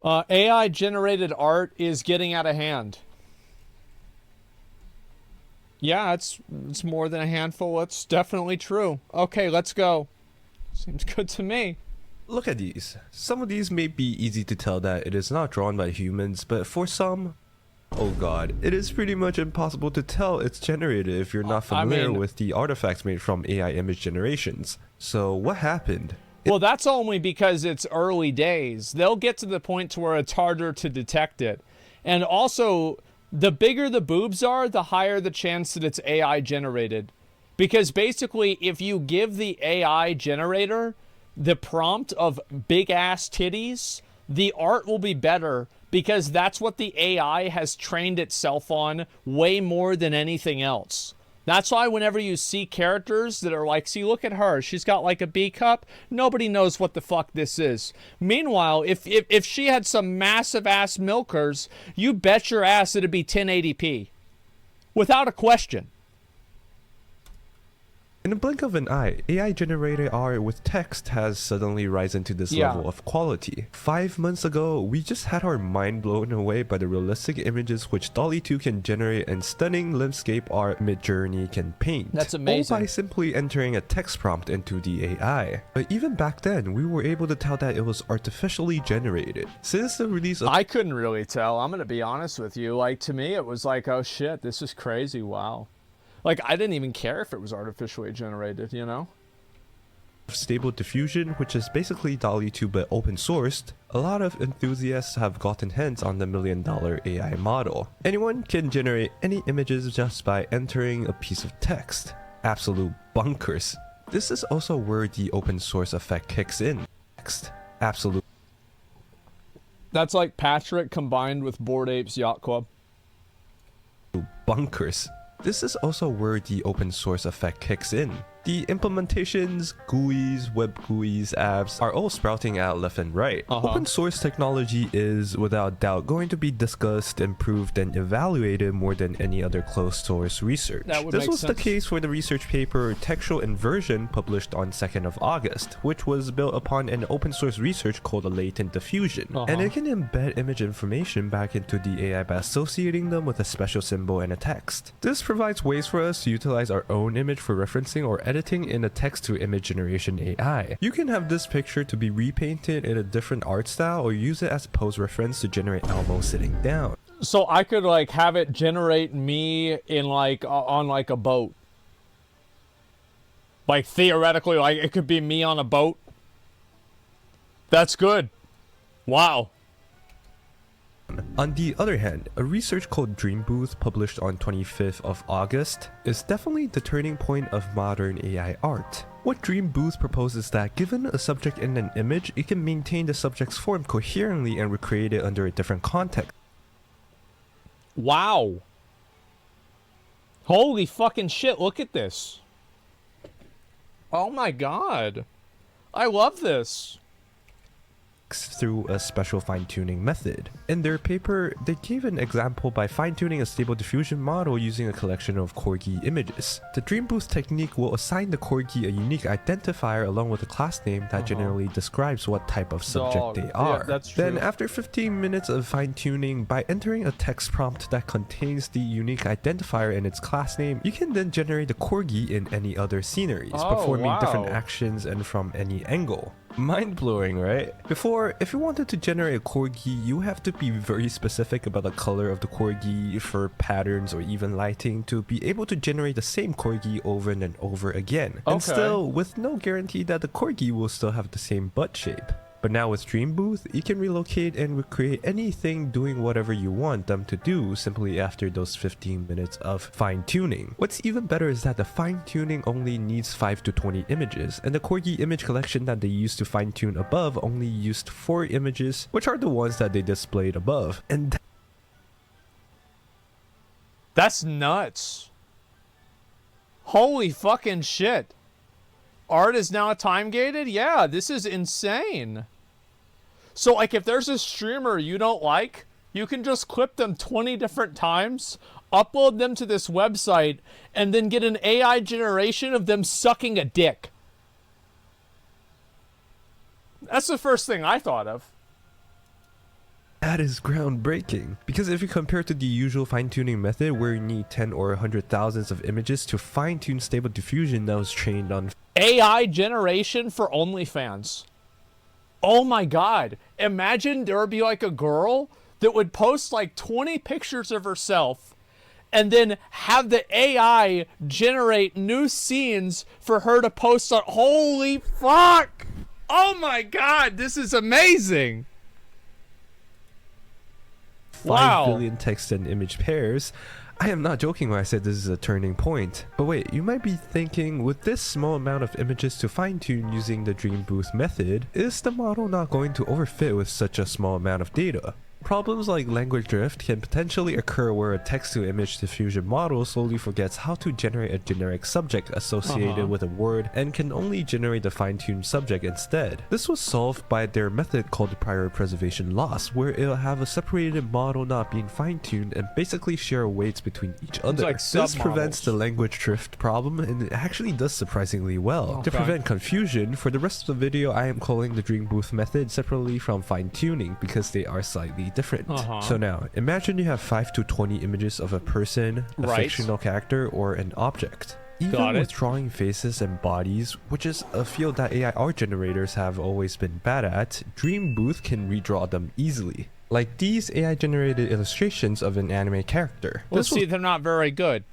AI generated art is getting out of hand. Yeah, it's more than a handful. It's definitely true. Okay, let's go. Seems good to me. Look at these. Some of these may be easy to tell that it is not drawn by humans, but for some, oh god, it is pretty much impossible to tell it's generated if you're not familiar with the artifacts made from AI image generations. So what happened? Well, that's only because it's early days. They'll get to the point to where it's harder to detect it. And also, the bigger the boobs are, the higher the chance that it's AI generated. Because basically, if you give the AI generator the prompt of big ass titties, the art will be better because that's what the AI has trained itself on way more than anything else. That's why whenever you see characters that are like, see, look at her, she's got like a B cup, nobody knows what the fuck this is. Meanwhile, if she had some massive ass milkers, you bet your ass it'd be 1080p. Without a question. In a blink of an eye, AI-generated art with text has suddenly risen to this level of quality. 5 months ago, we just had our mind blown away by the realistic images which DALL-E 2 can generate and stunning landscape art Midjourney can paint. That's amazing. All by simply entering a text prompt into the AI. But even back then, we were able to tell that it was artificially generated. Since the release of— I couldn't really tell, I'm gonna be honest with you. Like, to me, it was like, oh shit, this is crazy, wow. Like, I didn't even care if it was artificially generated, you know? Stable Diffusion, which is basically DALL-E 2 but open sourced, a lot of enthusiasts have gotten hands on the $1 million AI model. Anyone can generate any images just by entering a piece of text. Absolute bunkers. This is also where the open source effect kicks in. Text. Absolute. That's like Patrick combined with Bored Apes Yacht Club. Bunkers. This is also where the open source effect kicks in. The implementations, GUIs, web GUIs, apps are all sprouting out left and right. Open source technology is, without doubt, going to be discussed, improved, and evaluated more than any other closed source research. This was the case for the research paper Textual Inversion published on 2nd of August, which was built upon an open source research called latent diffusion. And it can embed image information back into the AI by associating them with a special symbol and a text. This provides ways for us to utilize our own image for referencing or editing in a text-to-image generation AI. You can have this picture to be repainted in a different art style or use it as a pose reference to generate Elmo sitting down. So I could like have it generate me in like on like a boat. Like theoretically, like it could be me on a boat. That's good. Wow. On the other hand, a research called Dream Booth published on 25th of August is definitely the turning point of modern AI art. What Dream Booth proposes is that given a subject in an image, it can maintain the subject's form coherently and recreate it under a different context. Wow. Holy fucking shit, look at this. Oh my god. I love this. Through a special fine-tuning method. In their paper, they gave an example by fine-tuning a stable diffusion model using a collection of corgi images. The Dream Booth technique will assign the corgi a unique identifier along with a class name that generally describes what type of subject they are. Yeah, that's true. Then after 15 minutes of fine-tuning, by entering a text prompt that contains the unique identifier and its class name, you can then generate the corgi in any other sceneries, performing different actions and from any angle. Mind-blowing, right? Before, if you wanted to generate a corgi, you have to be very specific about the color of the corgi, fur patterns, or even lighting to be able to generate the same corgi over and over again. And still, with no guarantee that the corgi will still have the same butt shape. But now with Dream Booth, you can relocate and recreate anything doing whatever you want them to do simply after those 15 minutes of fine-tuning. What's even better is that the fine-tuning only needs 5 to 20 images, and the corgi image collection that they used to fine-tune above only used 4 images, which are the ones that they displayed above. And that's nuts. Holy fucking shit. Art is now time gated? Yeah, this is insane. So like if there's a streamer you don't like, you can just clip them 20 different times, upload them to this website, and then get an AI generation of them sucking a dick. That's the first thing I thought of. That is groundbreaking. Because if you compare to the usual fine-tuning method where you need 10 or 100,000s of images to fine-tune Stable Diffusion that was trained on AI generation for OnlyFans. Oh my god. Imagine there would be like a girl that would post like 20 pictures of herself and then have the AI generate new scenes for her to post on. Holy fuck! Oh my god, this is amazing! 5 billion text and image pairs. I am not joking when I said this is a turning point. But wait, you might be thinking, with this small amount of images to fine-tune using the Dream Booth method, is the model not going to overfit with such a small amount of data? Problems like language drift can potentially occur where a text-to-image diffusion model slowly forgets how to generate a generic subject associated with a word and can only generate the fine-tuned subject instead. This was solved by their method called prior preservation loss, where it'll have a separated model not being fine-tuned and basically share weights between each other. Like this prevents the language drift problem, and it actually does surprisingly well. Okay. To prevent confusion, for the rest of the video I am calling the Dream Booth method separately from fine-tuning because they are slightly different. So now, imagine you have 5 to 20 images of a person, a fictional character, or an object. Even with drawing faces and bodies, which is a field that AI art generators have always been bad at, Dream Booth can redraw them easily. Like these AI generated illustrations of an anime character. Well, see, they're not very good.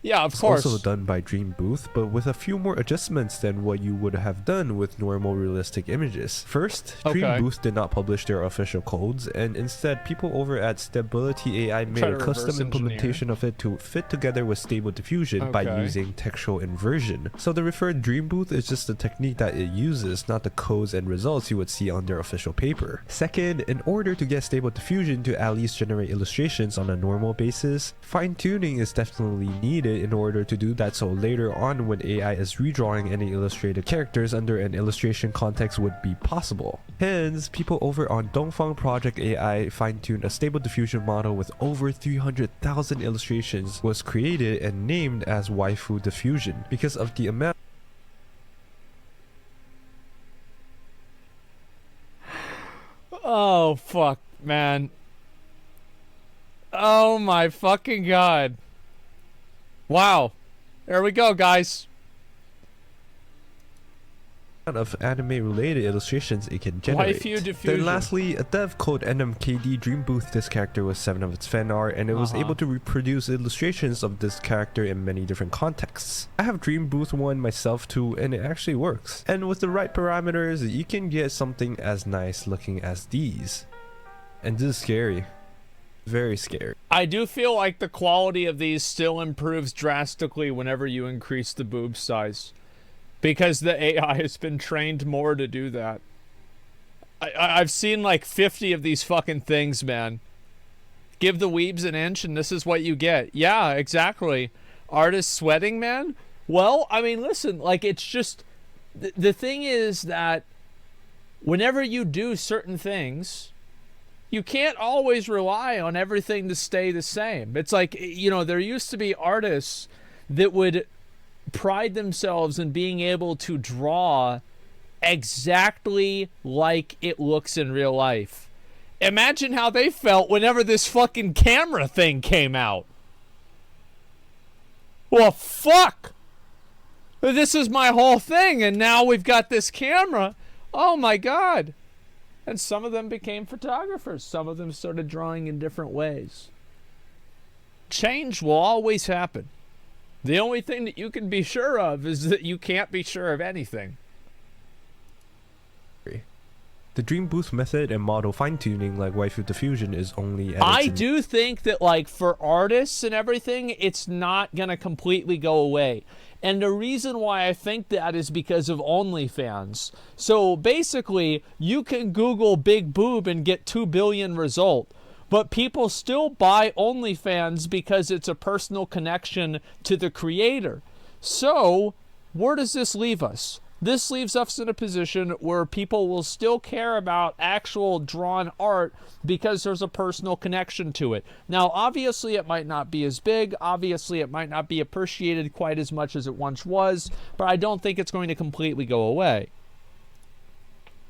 Yeah, of course. Also done by Dream Booth, but with a few more adjustments than what you would have done with normal realistic images. First, Dream Booth did not publish their official codes, and instead people over at Stability AI made a custom implementation of it to fit together with Stable Diffusion by using textual inversion. So the referred Dream Booth is just the technique that it uses, not the codes and results you would see on their official paper. Second, in order to get Stable Diffusion to at least generate illustrations on a normal basis, fine-tuning is definitely needed in order to do that, so later on when AI is redrawing any illustrated characters under an illustration context would be possible. Hence, people over on Dongfang Project AI fine-tuned a Stable Diffusion model with over 300,000 illustrations was created and named as Waifu Diffusion because of the amount. Oh fuck, man. Oh my fucking god. Wow. There we go, guys. Of anime related illustrations it can generate. Then lastly, a dev called NMKD Dream Booth this character with 7 of its fan art, and it was able to reproduce illustrations of this character in many different contexts. I have Dream Booth one myself too, and it actually works. And with the right parameters, you can get something as nice looking as these. And this is scary. Very scary. I do feel like the quality of these still improves drastically whenever you increase the boob size, because the AI has been trained more to do that. I've seen like 50 of these fucking things, man. Give the weebs an inch and this is what you get. Yeah, exactly. Artists sweating, man? Well, I mean, listen, like it's just... The thing is that whenever you do certain things, you can't always rely on everything to stay the same. It's like, you know, there used to be artists that would pride themselves in being able to draw exactly like it looks in real life. Imagine how they felt whenever this fucking camera thing came out. Well, fuck! This is my whole thing, and now we've got this camera. Oh my god. And some of them became photographers. Some of them started drawing in different ways. Change will always happen. The only thing that you can be sure of is that you can't be sure of anything. The Dream Booth method and model fine-tuning like Waifu Diffusion is only at I do think that, like, for artists and everything, it's not going to completely go away. And the reason why I think that is because of OnlyFans. So basically, you can Google big boob and get 2 billion result. But people still buy OnlyFans because it's a personal connection to the creator. So, where does this leave us? This leaves us in a position where people will still care about actual drawn art because there's a personal connection to it. Now, obviously, it might not be as big. Obviously, it might not be appreciated quite as much as it once was. But I don't think it's going to completely go away.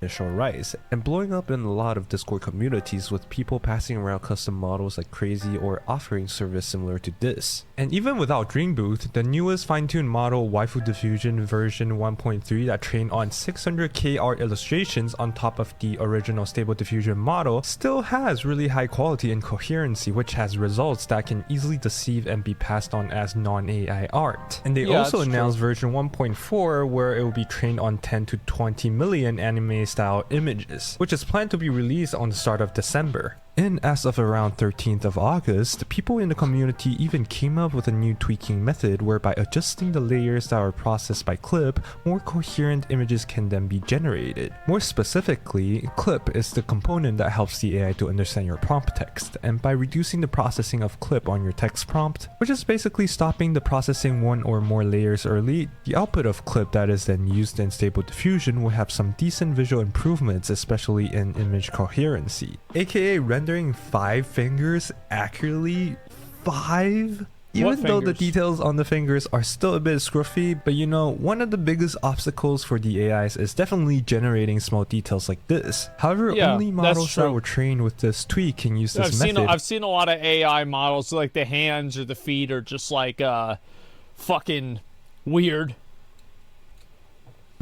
initial rise, and blowing up in a lot of Discord communities with people passing around custom models like crazy or offering service similar to this. And even without Dream Booth, the newest fine-tuned model Waifu Diffusion version 1.3 that trained on 600k art illustrations on top of the original Stable Diffusion model still has really high quality and coherency, which has results that can easily deceive and be passed on as non-AI art. And they also announced version 1.4 where it will be trained on 10 to 20 million anime style images, which is planned to be released on the start of December. And as of around 13th of August, people in the community even came up with a new tweaking method whereby adjusting the layers that are processed by Clip, more coherent images can then be generated. More specifically, Clip is the component that helps the AI to understand your prompt text, and by reducing the processing of Clip on your text prompt, which is basically stopping the processing one or more layers early, the output of Clip that is then used in Stable Diffusion will have some decent visual improvements, especially in image coherency, aka rendering 5 fingers accurately. 5? Even though the details on the fingers are still a bit scruffy, but you know, one of the biggest obstacles for the AIs is definitely generating small details like this. However, only models that were trained with this tweak can use this method. I've seen a lot of AI models, like the hands or the feet are just like fucking weird.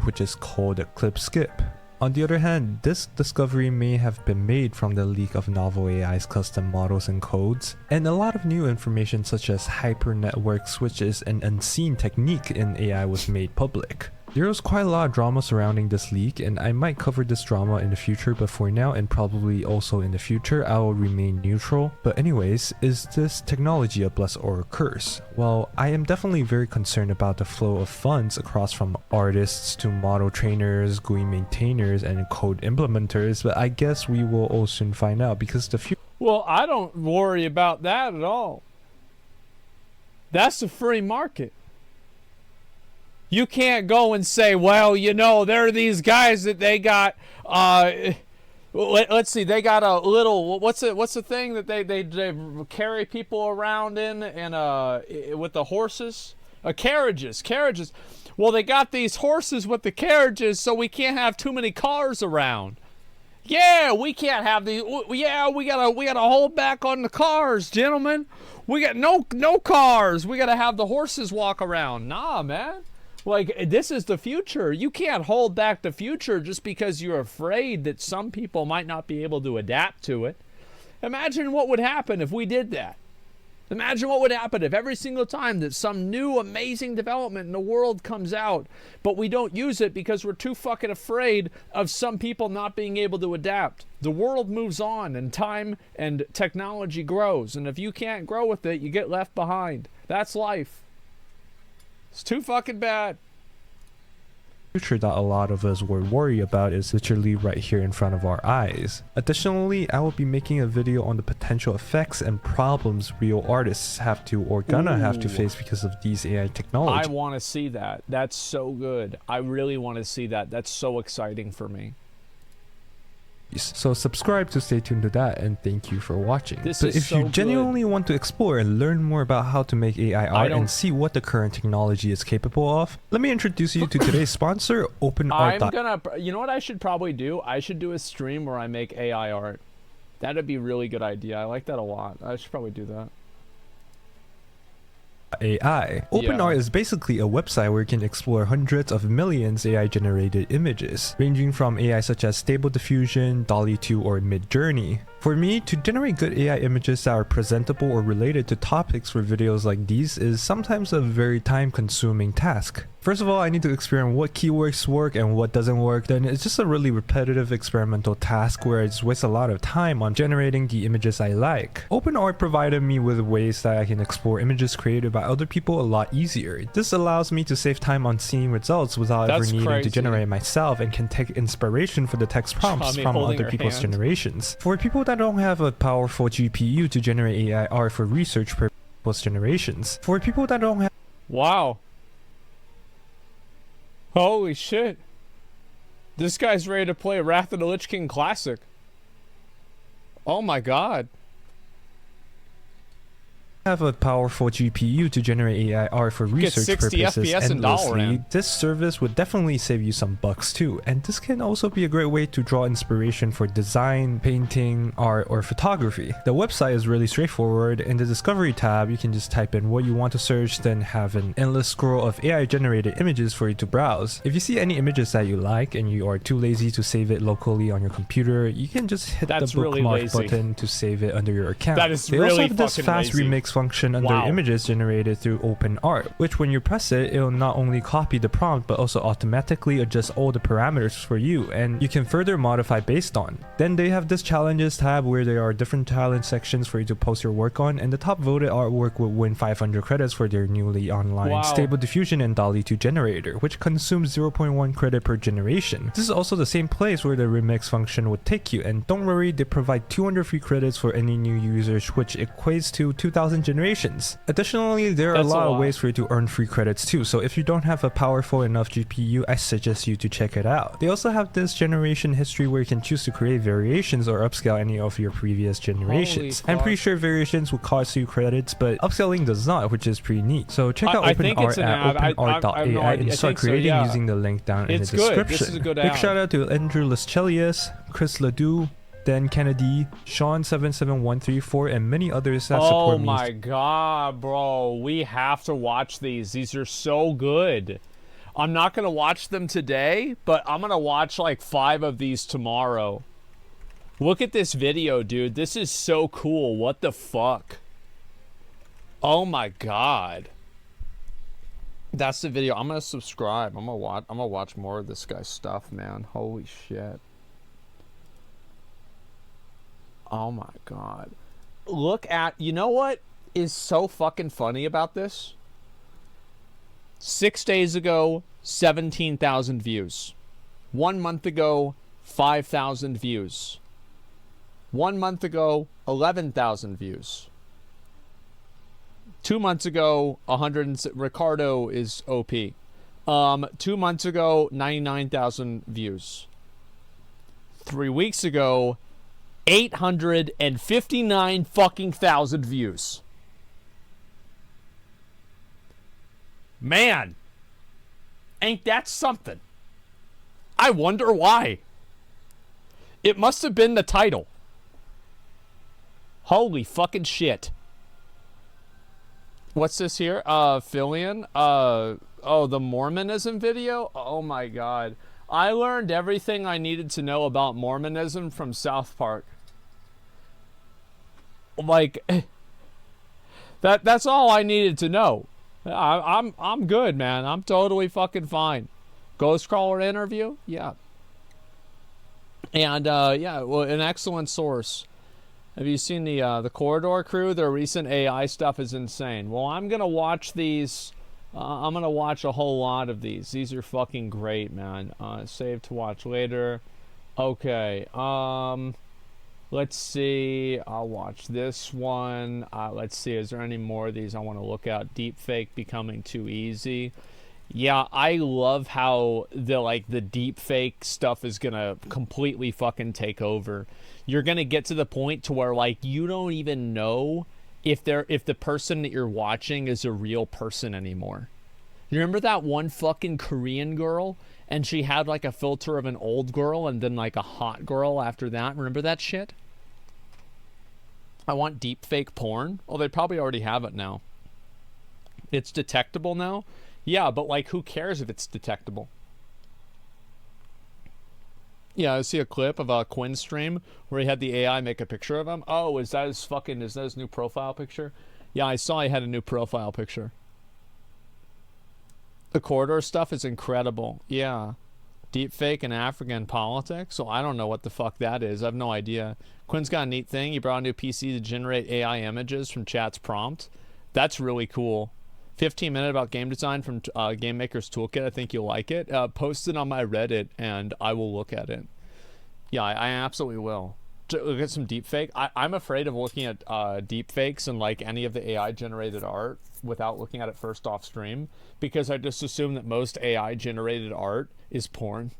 Which is called a clip skip. On the other hand, this discovery may have been made from the leak of novel AI's custom models and codes, and a lot of new information such as hyper-network switches and unseen technique in AI was made public. There was quite a lot of drama surrounding this leak, and I might cover this drama in the future, but for now and probably also in the future, I will remain neutral. But anyways, is this technology a bless or a curse? Well, I am definitely very concerned about the flow of funds across from artists to model trainers, GUI maintainers, and code implementers, but I guess we will all soon find out because the future... Well, I don't worry about that at all. That's a free market. You can't go and say, well, you know, there are these guys that they got, let's see, they got a little, what's the thing that they carry people around in and with the horses? Carriages. Well, they got these horses with the carriages, so we can't have too many cars around. Yeah, we can't have these. Yeah, we gotta hold back on the cars, gentlemen. We got no cars. We gotta have the horses walk around. Nah, man. Like, this is the future. You can't hold back the future just because you're afraid that some people might not be able to adapt to it. Imagine what would happen if we did that. Imagine what would happen if every single time that some new amazing development in the world comes out, but we don't use it because we're too fucking afraid of some people not being able to adapt. The world moves on and time and technology grows, and if you can't grow with it, you get left behind. That's life. It's too fucking bad. Future that a lot of us were worried about is literally right here in front of our eyes. Additionally, I will be making a video on the potential effects and problems real artists have to or gonna have to face because of these AI technologies. I want to see that. That's so good. I really want to see that. That's so exciting for me. So subscribe to stay tuned to that, and thank you for watching. But if you genuinely want to explore and learn more about how to make AI art and see what the current technology is capable of, let me introduce you to today's sponsor, OpenArt. You know what I should probably do? I should do a stream where I make AI art. That'd be a really good idea. I like that a lot. I should probably do that. AI. OpenArt is basically a website where you can explore hundreds of millions AI generated images, ranging from AI such as Stable Diffusion, DALL-E 2, or Midjourney. For me, to generate good AI images that are presentable or related to topics for videos like these is sometimes a very time-consuming task. First of all, I need to experiment what keywords work and what doesn't work. Then it's just a really repetitive experimental task where I just waste a lot of time on generating the images I like. OpenArt provided me with ways that I can explore images created by other people a lot easier. This allows me to save time on seeing results without ever needing to generate it myself, and can take inspiration for the text prompts from other people's generations. For people that don't have a powerful GPU to generate AI art for research purpose generations. For people that don't have... Wow. Holy shit. This guy's ready to play Wrath of the Lich King Classic. Oh my god. have a powerful GPU to generate AI art for research 60 purposes FPS in endlessly, Valorant. this service would definitely save you some bucks too. And this can also be a great way to draw inspiration for design, painting, art, or photography. The website is really straightforward. In the discovery tab, you can just type in what you want to search, then have an endless scroll of AI generated images for you to browse. If you see any images that you like and you are too lazy to save it locally on your computer, you can just hit the bookmark button to save it under your account. That is they really also have this fast lazy. remix function under images generated through OpenArt, which when you press it, it'll not only copy the prompt but also automatically adjust all the parameters for you, and you can further modify based on. Then they have this challenges tab where there are different challenge sections for you to post your work on, and the top voted artwork will win 500 credits for their newly online Stable Diffusion and DALL-E 2 generator, which consumes 0.1 credit per generation. This is also the same place where the remix function would take you, and don't worry, they provide 200 free credits for any new users, which equates to 2,000 generations. Additionally, there are a lot of ways for you to earn free credits too, so if you don't have a powerful enough GPU, I suggest you to check it out. They also have this generation history where you can choose to create variations or upscale any of your previous generations. I'm pretty sure variations will cost you credits, but upscaling does not, which is pretty neat. So check out OpenArt at openart.ai and start creating using the link down in the description. This is a good Big shout out to Andrew Lischelius, Chris Ledoux, Dan Kennedy, Sean77134, and many others that support me. Oh my god, bro. We have to watch these. These are so good. I'm not going to watch them today, but I'm going to watch like 5 of these tomorrow. Look at this video, dude. This is so cool. What the fuck? Oh my god. That's the video. I'm going to subscribe. I'm going to watch more of this guy's stuff, man. Holy shit. Oh my god. Look at, you know what is so fucking funny about this? 6 days ago, 17,000 views. 1 month ago, 5,000 views. 1 month ago, 11,000 views. 2 months ago, Ricardo is OP. 2 months ago, 99,000 views. 3 weeks ago, 859 fucking thousand views. Man, ain't that something? I wonder why. It must have been the title. Holy fucking shit. What's this here? Fillion? Oh, the Mormonism video? Oh my god. I learned everything I needed to know about Mormonism from South Park. Like, that's all I needed to know. I'm good, man. I'm totally fucking fine. Ghostcrawler interview? Yeah. And yeah, well, an excellent source. Have you seen the Corridor Crew? Their recent AI stuff is insane. Well, I'm gonna watch these. I'm gonna watch a whole lot of these. These are fucking great, man. Save to watch later. Okay. Let's see. I'll watch this one. Let's see. Is there any more of these I want to look at? Deepfake becoming too easy. Yeah, I love how the deepfake stuff is gonna completely fucking take over. You're gonna get to the point to where like you don't even know if the person that you're watching is a real person anymore. You remember that one fucking Korean girl? And she had like a filter of an old girl and then like a hot girl after that. Remember that shit? I want deepfake porn. Oh, they probably already have it now. It's detectable now? Yeah, but like who cares if it's detectable? Yeah, I see a clip of Quinn's stream where he had the AI make a picture of him. Oh, is that his new profile picture? Yeah, I saw he had a new profile picture. The corridor stuff is incredible. Yeah. Deepfake and African politics? So I don't know what the fuck that is. I have no idea. Quinn's got a neat thing. He brought a new PC to generate AI images from chat's prompt. That's really cool. 15-minute about game design from Game Maker's Toolkit. I think you'll like it. Post it on my Reddit and I will look at it. Yeah, I absolutely will. Look at some deepfake. I'm afraid of looking at deepfakes and like any of the AI generated art without looking at it first off stream, because I just assume that most AI generated art is porn.